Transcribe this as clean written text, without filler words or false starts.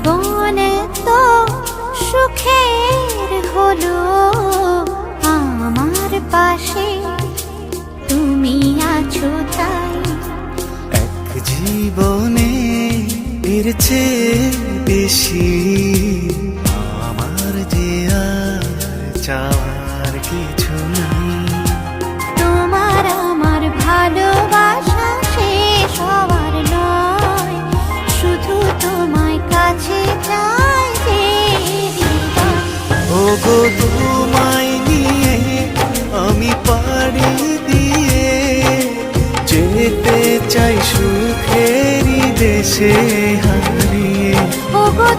জীবনে তো সুখের হলো আমার পাশে তুমি আছো তাই। এক জীবনে এর চেয়ে বেশি আমার যে আর চাওয়ার কিছু নেই। তোমার আমার ভালোবাসা শেষ হওয়ার নয়, শুধু তোমায় কাছে চাই যে হৃদয়। ওগো তোমায় নিয়ে আমি পাড়ি দিয়ে যেতে চাই সুখেরই দেশে হারিয়ে। ওগো